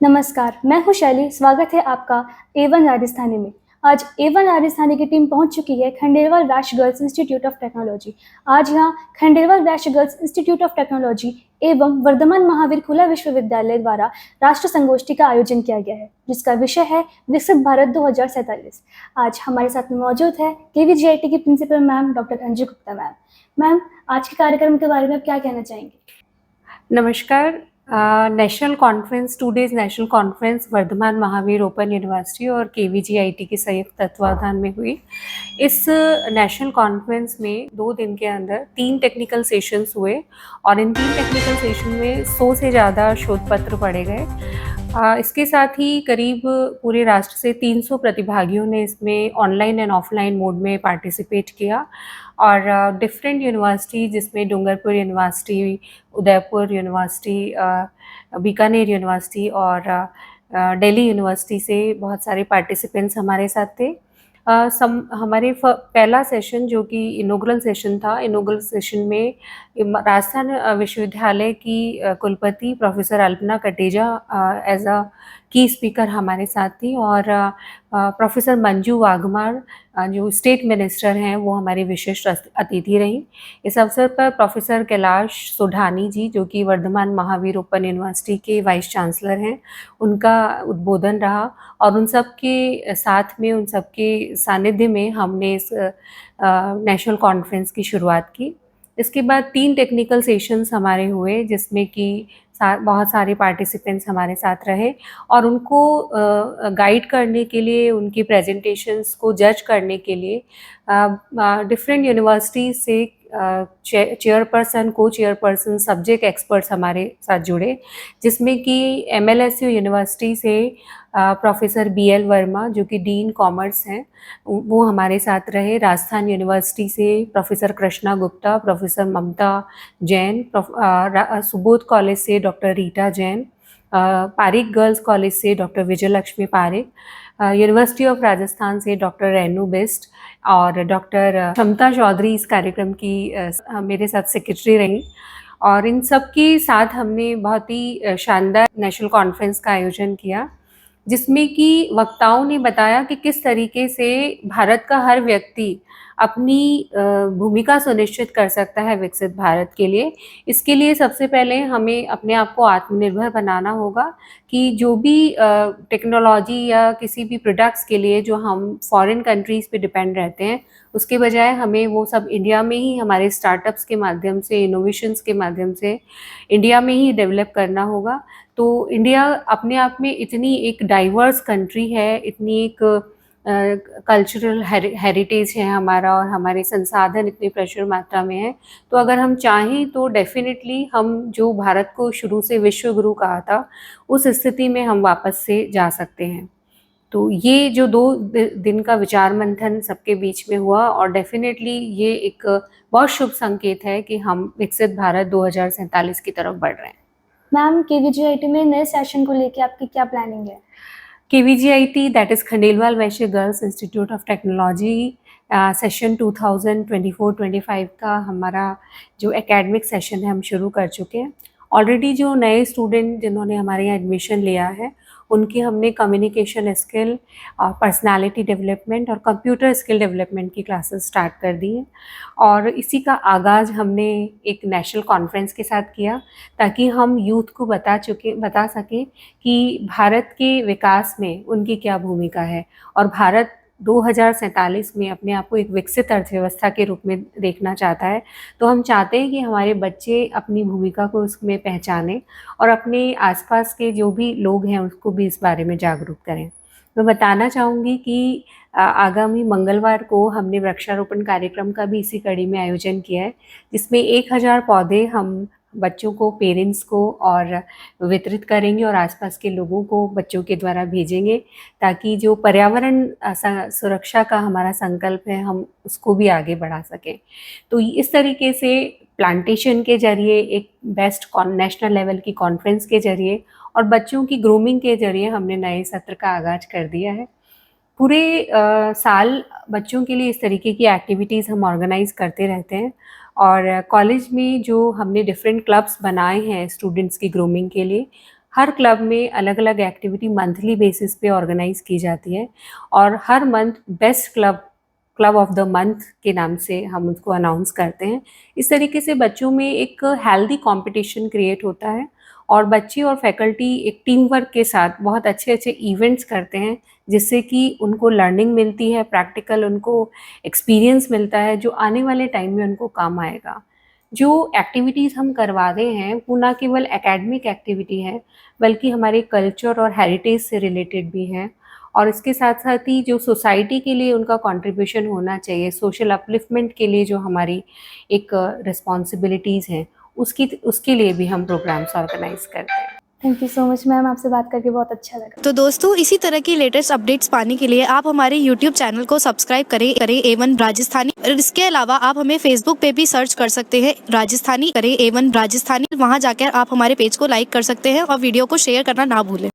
नमस्कार, मैं हूँ शैली। स्वागत है आपका A1 राजस्थानी में। आज A1 राजस्थानी की टीम पहुँच चुकी है खंडेलवाल वैश्य गर्ल्स इंस्टीट्यूट ऑफ टेक्नोलॉजी। आज यहाँ खंडेलवाल वैश्य गर्ल्स इंस्टीट्यूट ऑफ टेक्नोलॉजी एवं वर्धमान महावीर खुला विश्वविद्यालय द्वारा राष्ट्र संगोष्ठी का आयोजन किया गया है, जिसका विषय है विकसित भारत 2047। आज हमारे साथ में मौजूद है KVGIT की principal ma'am doctor Anju Gupta ma'am. Ma'am, आज के कार्यक्रम के बारे में आप क्या कहना चाहेंगे? नमस्कार। National conference 2 days national conference Vardhaman Mahavir open university और KVGIT के संयुक्त तत्वाधान में हुई। इस नेशनल कॉन्फ्रेंस में 2 दिन के अंदर 3 टेक्निकल सेशंस हुए और इन 3 टेक्निकल सेशन में 100 से ज़्यादा शोध पत्र पढ़े गए। इसके साथ ही करीब पूरे राष्ट्र से 300 प्रतिभागियों ने इसमें ऑनलाइन एंड ऑफलाइन मोड में पार्टिसिपेट किया और डिफरेंट यूनिवर्सिटी जिसमें Dungarpur university, Udaipur university, Bikaner university और दिल्ली यूनिवर्सिटी से बहुत सारे पार्टिसिपेंट्स हमारे साथ थे। हमारे पहला सेशन जो कि इनॉग्रल सेशन था, इनॉग्रल सेशन में राजस्थान विश्वविद्यालय की कुलपति professor Alpana Kateja as a key speaker हमारे साथ थी और प्रोफेसर मंजू वाघमार जो स्टेट मिनिस्टर हैं वो हमारी विशिष्ट अतिथि रहीं। इस अवसर पर प्रोफेसर कैलाश सोढानी जी जो कि वर्धमान महावीर ओपन यूनिवर्सिटी के वाइस चांसलर हैं, उनका उद्बोधन रहा और उन सब के साथ में, उन सब के सानिध्य में हमने इस नेशनल कॉन्फ्रेंस की शुरुआत की। इसके बाद 3 टेक्निकल सेशंस हमारे हुए जिसमें कि बहुत सारे पार्टिसिपेंट्स हमारे साथ रहे और उनको गाइड करने के लिए, उनकी प्रेजेंटेशंस को जज करने के लिए डिफरेंट यूनिवर्सिटीज़ से चेयरपर्सन, को चेयरपर्सन, सब्जेक्ट एक्सपर्ट्स हमारे साथ जुड़े, जिसमें कि MLSU यूनिवर्सिटी से प्रोफेसर BL वर्मा जो कि डीन कॉमर्स हैं, वो हमारे साथ रहे। राजस्थान यूनिवर्सिटी से professor Krishna Gupta, professor Mamta Jain, Subodh college से doctor Rita Jain, Pareek girls college से doctor Vijayalakshmi Pareek, university of Rajasthan से डॉक्टर रेनू बिस्ट और डॉक्टर क्षमता चौधरी इस कार्यक्रम की मेरे साथ सेक्रेटरी रहीं और इन सब के साथ हमने बहुत ही शानदार नेशनल कॉन्फ्रेंस का आयोजन किया, जिसमें कि वक्ताओं ने बताया कि किस तरीके से भारत का हर व्यक्ति अपनी भूमिका सुनिश्चित कर सकता है विकसित भारत के लिए। इसके लिए सबसे पहले हमें अपने आप को आत्मनिर्भर बनाना होगा कि जो भी टेक्नोलॉजी या किसी भी प्रोडक्ट्स के लिए जो हम फॉरेन कंट्रीज़ पे डिपेंड रहते हैं, उसके बजाय हमें वो सब इंडिया में ही हमारे स्टार्टअप्स के माध्यम से, इनोवेशंस के माध्यम से इंडिया में ही डेवलप करना होगा। तो इंडिया अपने आप में इतनी एक डाइवर्स कंट्री है, इतनी एक कल्चरल हेरिटेज है हमारा और हमारे संसाधन इतने प्रचुर मात्रा में है। तो अगर हम चाहें तो डेफिनेटली हम जो भारत को शुरू से विश्व गुरु कहा था, उस स्थिति में हम वापस से जा सकते हैं। तो ये जो 2 दिन का विचार मंथन सबके बीच में हुआ और डेफिनेटली ये एक बहुत शुभ संकेत है कि हम विकसित भारत 2047 की तरफ बढ़ रहे हैं। मैम, KVGIT में नए सेशन को लेके आपकी क्या प्लानिंग है? KVGIT, that is Khandelwal Vysya girls institute of technology, session 2024-25 का हमारा जो एकेडमिक सेशन है हम शुरू कर चुके हैं। ऑलरेडी जो नए स्टूडेंट जिन्होंने हमारे यहाँ एडमिशन लिया है, उनकी हमने कम्युनिकेशन स्किल, पर्सनालिटी डेवलपमेंट और कंप्यूटर स्किल डेवलपमेंट की क्लासेस स्टार्ट कर दी हैं और इसी का आगाज़ हमने एक नेशनल कॉन्फ्रेंस के साथ किया ताकि हम यूथ को बता सकें कि भारत के विकास में उनकी क्या भूमिका है और भारत 2047 में अपने आप को एक विकसित अर्थव्यवस्था के रूप में देखना चाहता है। तो हम चाहते हैं कि हमारे बच्चे अपनी भूमिका को उसमें पहचानें और अपने आसपास के जो भी लोग हैं उसको भी इस बारे में जागरूक करें। मैं बताना चाहूँगी कि आगामी मंगलवार को हमने वृक्षारोपण कार्यक्रम का भी इसी कड़ी में आयोजन किया है, जिसमें 1000 पौधे हम बच्चों को, पेरेंट्स को और वितरित करेंगे और आसपास के लोगों को बच्चों के द्वारा भेजेंगे ताकि जो पर्यावरण सुरक्षा का हमारा संकल्प है हम उसको भी आगे बढ़ा सकें। तो इस तरीके से प्लांटेशन के जरिए, एक बेस्ट नेशनल लेवल की कॉन्फ्रेंस के जरिए और बच्चों की ग्रूमिंग के जरिए हमने नए सत्र का आगाज़ कर दिया है। पूरे साल बच्चों के लिए इस तरीके की एक्टिविटीज़ हम ऑर्गेनाइज़ करते रहते हैं और कॉलेज में जो हमने डिफरेंट क्लब्स बनाए हैं स्टूडेंट्स की ग्रूमिंग के लिए, हर क्लब में अलग अलग एक्टिविटी मंथली बेसिस पे ऑर्गेनाइज की जाती है और हर month best club of the month के नाम से हम उसको अनाउंस करते हैं। इस तरीके से बच्चों में एक हेल्दी कंपटीशन क्रिएट होता है और बच्चे और फैकल्टी एक टीम वर्क के साथ बहुत अच्छे अच्छे इवेंट्स करते हैं, जिससे कि उनको लर्निंग मिलती है, प्रैक्टिकल उनको एक्सपीरियंस मिलता है जो आने वाले टाइम में उनको काम आएगा। जो एक्टिविटीज़ हम करवा रहे हैं वो ना केवल एकेडमिक एक्टिविटी है, बल्कि हमारे कल्चर और हेरिटेज से रिलेटेड भी है और इसके साथ साथ ही जो सोसाइटी के लिए उनका कंट्रीब्यूशन होना चाहिए, सोशल अपलिफ्टमेंट के लिए जो हमारी एक रिस्पॉन्सिबिलिटीज़ हैं, उसके लिए भी हम प्रोग्राम्स ऑर्गेनाइज करते हैं। Thank you so much ma'am, आपसे बात करके बहुत अच्छा लगा। तो दोस्तों, इसी तरह की लेटेस्ट अपडेट्स पाने के लिए आप हमारे YouTube चैनल को सब्सक्राइब करें A1 राजस्थानी। और इसके अलावा आप हमें Facebook पे भी सर्च कर सकते हैं, राजस्थानी करें A1 राजस्थानी। वहां जाकर आप हमारे पेज को लाइक कर सकते हैं और वीडियो को शेयर करना ना भूलें।